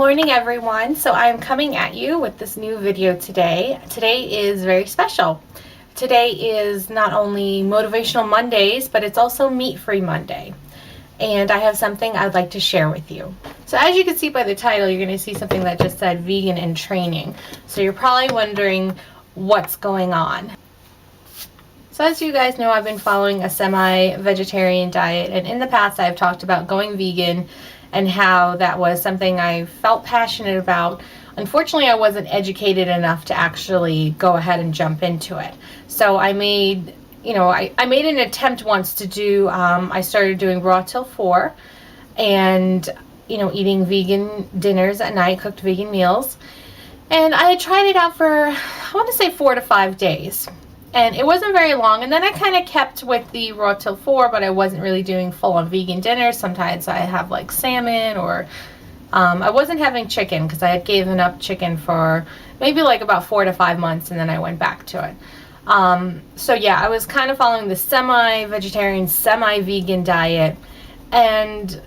morning everyone. So I'm coming at you with this new video today. Today is very special. Today is not only Motivational Mondays, but it's also Meat-Free Monday. And I have something I'd like to share with you. So as you can see by the title, you're going to see something that just said vegan in training. So you're probably wondering what's going on. So as you guys know, I've been following a semi-vegetarian diet, and in the past I've talked about going vegan and how that was something I felt passionate about. Unfortunately, I wasn't educated enough to actually go ahead and jump into it. So I made, I made an attempt once to do, I started doing raw till 4 and, eating vegan dinners at night, cooked vegan meals. And I had tried it out for, I want to say 4 to 5 days. And it wasn't very long, and then I kind of kept with the raw till 4, but I wasn't really doing full-on vegan dinners. Sometimes I have like salmon, or I wasn't having chicken because I had given up chicken for maybe like about 4 to 5 months, and then I went back to it. So yeah, I was kind of following the semi-vegetarian, semi-vegan diet, and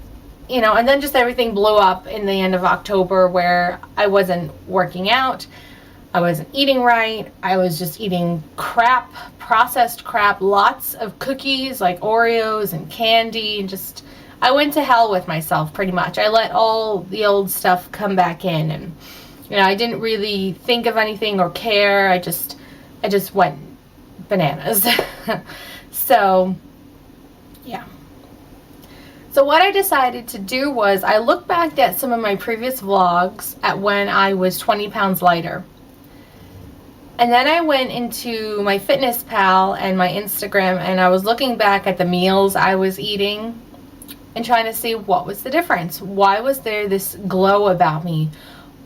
and then just everything blew up in the end of October where I wasn't working out. I wasn't eating right. I was just eating crap, processed crap, lots of cookies like Oreos and candy, and just, I went to hell with myself pretty much. I let all the old stuff come back in, and I didn't really think of anything or care. I just went bananas. So yeah. So what I decided to do was I looked back at some of my previous vlogs at when I was 20 pounds lighter. And then I went into my Fitness Pal and my Instagram, and I was looking back at the meals I was eating and trying to see what was the difference. Why was there this glow about me?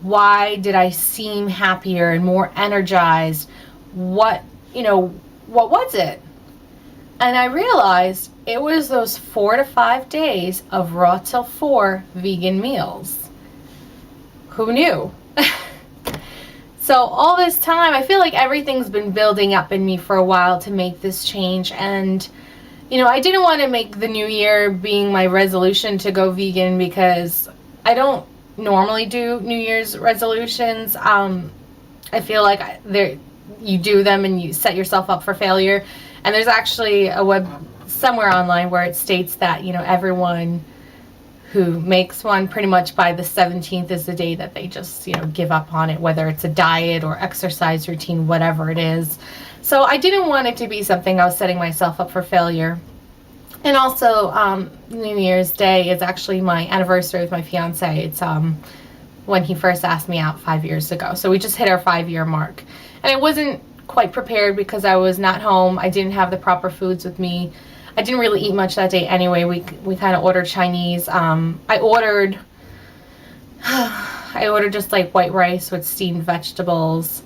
Why did I seem happier and more energized? What was it? And I realized it was those 4 to 5 days of raw till 4 vegan meals. Who knew? So all this time, I feel like everything's been building up in me for a while to make this change. And, I didn't want to make the new year being my resolution to go vegan, because I don't normally do New Year's resolutions. I feel like you do them and you set yourself up for failure. And there's actually a web somewhere online where it states that, everyone who makes one pretty much by the 17th is the day that they just, give up on it, whether it's a diet or exercise routine, whatever it is. So I didn't want it to be something I was setting myself up for failure. And also, New Year's Day is actually my anniversary with my fiance. It's when he first asked me out 5 years ago. So we just hit our 5-year mark. And I wasn't quite prepared because I was not home. I didn't have the proper foods with me. I didn't really eat much that day anyway. We kind of ordered Chinese. I ordered just like white rice with steamed vegetables,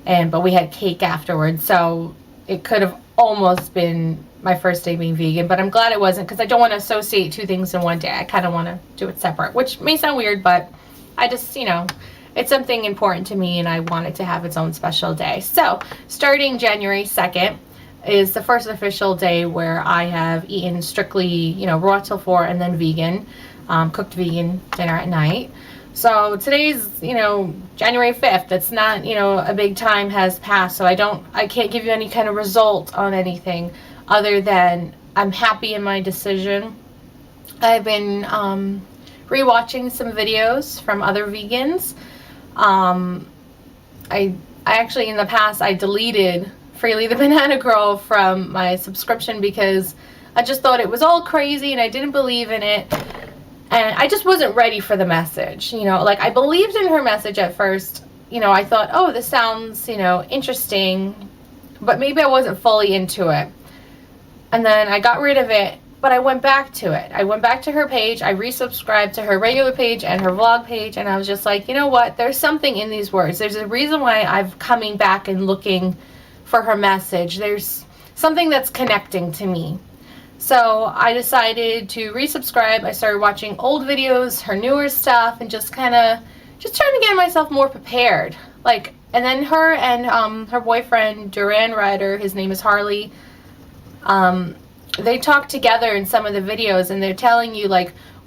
but we had cake afterwards. So it could have almost been my first day being vegan, but I'm glad it wasn't, because I don't want to associate two things in one day. I kind of want to do it separate, which may sound weird, but I just, it's something important to me, and I want it to have its own special day. So starting January 2nd, is the first official day where I have eaten strictly, raw till 4 and then vegan, cooked vegan dinner at night. So today's, January 5th. It's not, a big time has passed, so I can't give you any kind of result on anything other than I'm happy in my decision. I've been rewatching some videos from other vegans. I actually, in the past, I deleted Freelee the Banana Girl from my subscription because I just thought it was all crazy and I didn't believe in it, and I just wasn't ready for the message. Like, I believed in her message at first. I thought, oh, this sounds interesting, but maybe I wasn't fully into it. And then I got rid of it, but I went back to it. I went back to her page. I resubscribed to her regular page and her vlog page, and I was just like, you know what, there's something in these words. There's a reason why I'm coming back and looking for her message. There's something that's connecting to me. So I decided to resubscribe. I started watching old videos, her newer stuff, and just trying to get myself more prepared. And then her and her boyfriend, DurianRider, his name is Harley, they talk together in some of the videos, and they're telling you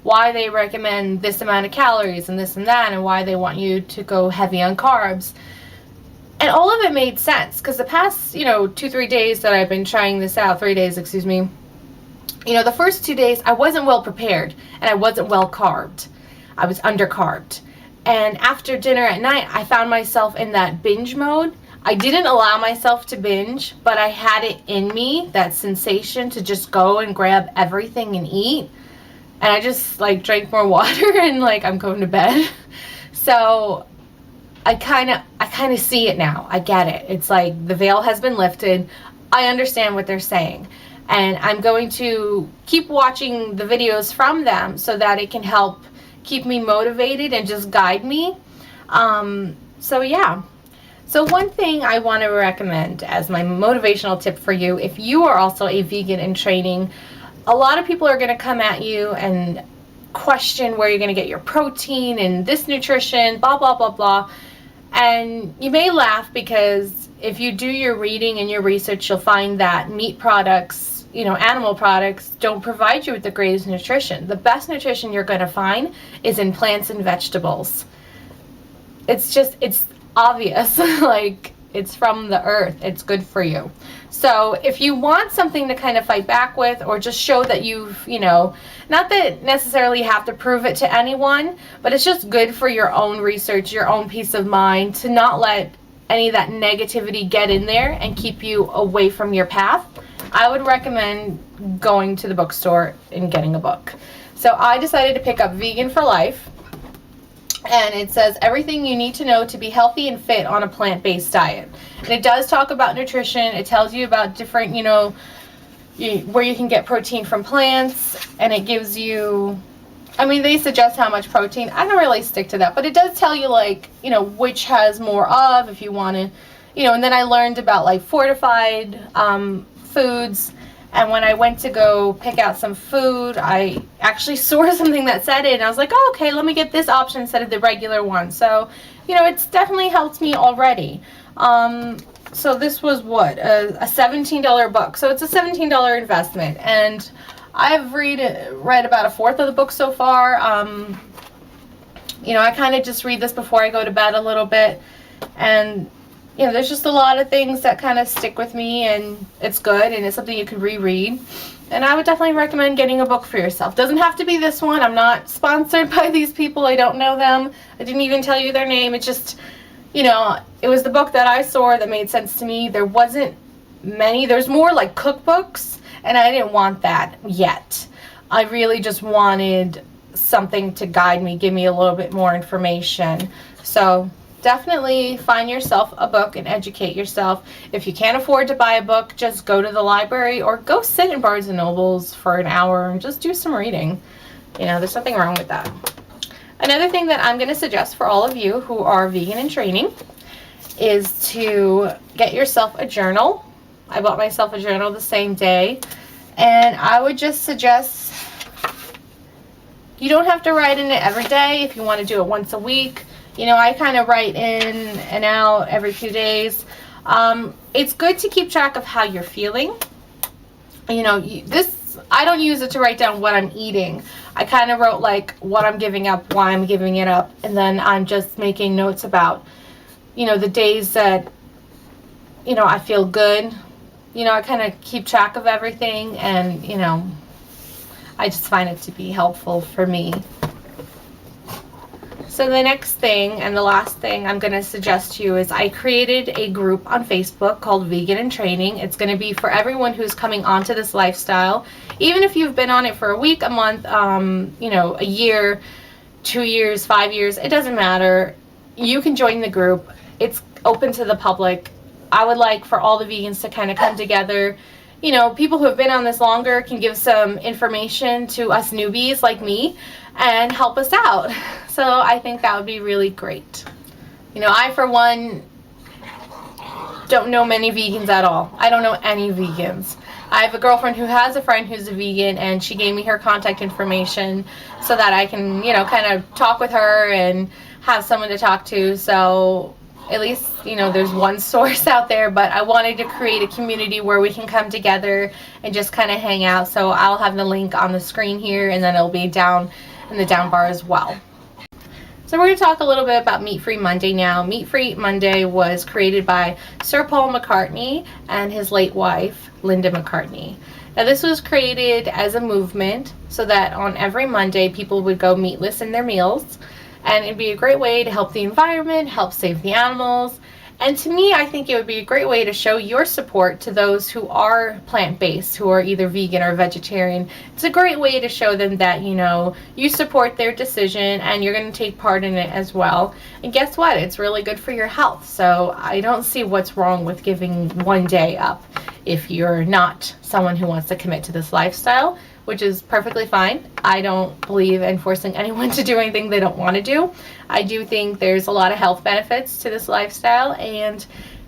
why they recommend this amount of calories and this and that, and why they want you to go heavy on carbs. And all of it made sense, because the past, 2-3 days that I've been trying this out, 3 days, excuse me, the first 2 days I wasn't well prepared and I wasn't well carbed. I was undercarbed. And after dinner at night, I found myself in that binge mode. I didn't allow myself to binge, but I had it in me, that sensation to just go and grab everything and eat. And I just drank more water and I'm going to bed. So I kind of see it now. I get it. It's like the veil has been lifted. I understand what they're saying. And I'm going to keep watching the videos from them so that it can help keep me motivated and just guide me. So yeah. So one thing I want to recommend as my motivational tip for you, if you are also a vegan in training, a lot of people are going to come at you and question where you're going to get your protein and this nutrition, blah, blah, blah, blah. And you may laugh, because if you do your reading and your research, you'll find that meat products, animal products, don't provide you with the greatest nutrition. The best nutrition you're going to find is in plants and vegetables. It's obvious. It's from the earth. It's good for you. So if you want something to kind of fight back with, or just show that you've, not that necessarily you have to prove it to anyone, but it's just good for your own research, your own peace of mind, to not let any of that negativity get in there and keep you away from your path, I would recommend going to the bookstore and getting a book. So I decided to pick up Vegan for Life. And it says everything you need to know to be healthy and fit on a plant-based diet. And it does talk about nutrition. It tells you about different, where you can get protein from plants. And it gives you, they suggest how much protein. I don't really stick to that. But it does tell you, which has more of, if you want to, and then I learned about, fortified foods. And when I went to go pick out some food, I actually saw something that said it, and I was like, oh, okay, let me get this option instead of the regular one. So, it's definitely helped me already. So this was what, a $17 book. So it's a $17 investment, and I've read about a fourth of the book so far. I kind of just read this before I go to bed a little bit, and there's just a lot of things that kind of stick with me, and it's good, and it's something you can reread. And I would definitely recommend getting a book for yourself. Doesn't have to be this one. I'm not sponsored by these people. I don't know them. I didn't even tell you their name. It's just, it was the book that I saw that made sense to me. There wasn't many. There's more like cookbooks, and I didn't want that yet. I really just wanted something to guide me, give me a little bit more information. So definitely find yourself a book and educate yourself. If you can't afford to buy a book, just go to the library or go sit in Barnes & Nobles for an hour and just do some reading. There's nothing wrong with that. Another thing that I'm going to suggest for all of you who are vegan in training is to get yourself a journal. I bought myself a journal the same day, and I would just suggest, you don't have to write in it every day. If you want to do it once a week, I kind of write in and out every few days. It's good to keep track of how you're feeling. I don't use it to write down what I'm eating. I kind of wrote what I'm giving up, why I'm giving it up, and then I'm just making notes about, the days that, I feel good. I kind of keep track of everything, and, I just find it to be helpful for me. So the next thing and the last thing I'm going to suggest to you is I created a group on Facebook called Vegan in Training. It's going to be for everyone who's coming onto this lifestyle. Even if you've been on it for a week, a month, a year, 2 years, 5 years, it doesn't matter. You can join the group. It's open to the public. I would like for all the vegans to kind of come together. People who have been on this longer can give some information to us newbies like me and help us out. So I think that would be really great. I, for one, don't know many vegans at all. I don't know any vegans. I have a girlfriend who has a friend who's a vegan, and she gave me her contact information so that I can, kind of talk with her and have someone to talk to. So at least, there's one source out there, but I wanted to create a community where we can come together and just kind of hang out. So I'll have the link on the screen here, and then it'll be down in the down bar as well. So we're going to talk a little bit about Meat Free Monday now. Meat Free Monday was created by Sir Paul McCartney and his late wife, Linda McCartney. Now this was created as a movement so that on every Monday people would go meatless in their meals, and it'd be a great way to help the environment, help save the animals. And to me, I think it would be a great way to show your support to those who are plant-based, who are either vegan or vegetarian. It's a great way to show them that, you know, you support their decision and you're going to take part in it as well. And guess what? It's really good for your health. So I don't see what's wrong with giving one day up if you're not someone who wants to commit to this lifestyle, which is perfectly fine. I don't believe in forcing anyone to do anything they don't want to do. I do think there's a lot of health benefits to this lifestyle, and,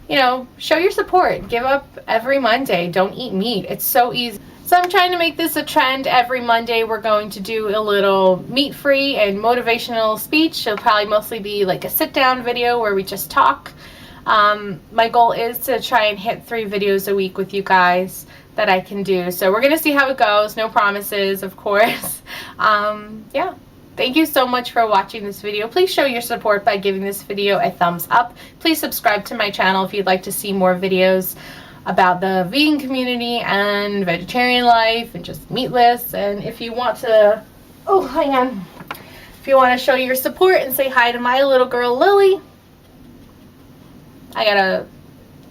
you know, show your support. Give up every Monday. Don't eat meat. It's so easy. So I'm trying to make this a trend. Every Monday we're going to do a little meat-free and motivational speech. It'll probably mostly be like a sit-down video where we just talk. My goal is to try and hit 3 videos a week with you guys that I can do. So we're gonna see how it goes. No promises, of course. Yeah. Thank you so much for watching this video. Please show your support by giving this video a thumbs up. Please subscribe to my channel if you'd like to see more videos about the vegan community and vegetarian life and just meatless. And if you want to, oh, hang on. If you want to show your support and say hi to my little girl, Lily. I got a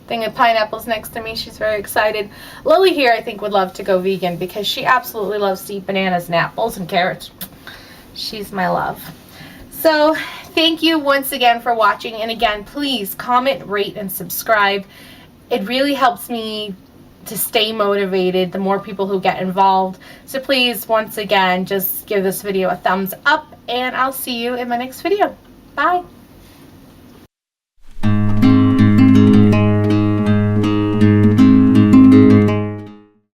thing of pineapples next to me. She's very excited. Lily here, I think, would love to go vegan because she absolutely loves to eat bananas and apples and carrots. She's my love. So thank you once again for watching, and again, please comment, rate, and subscribe. It really helps me to stay motivated, the more people who get involved. So please, once again, just give this video a thumbs up, and I'll see you in my next video. Bye.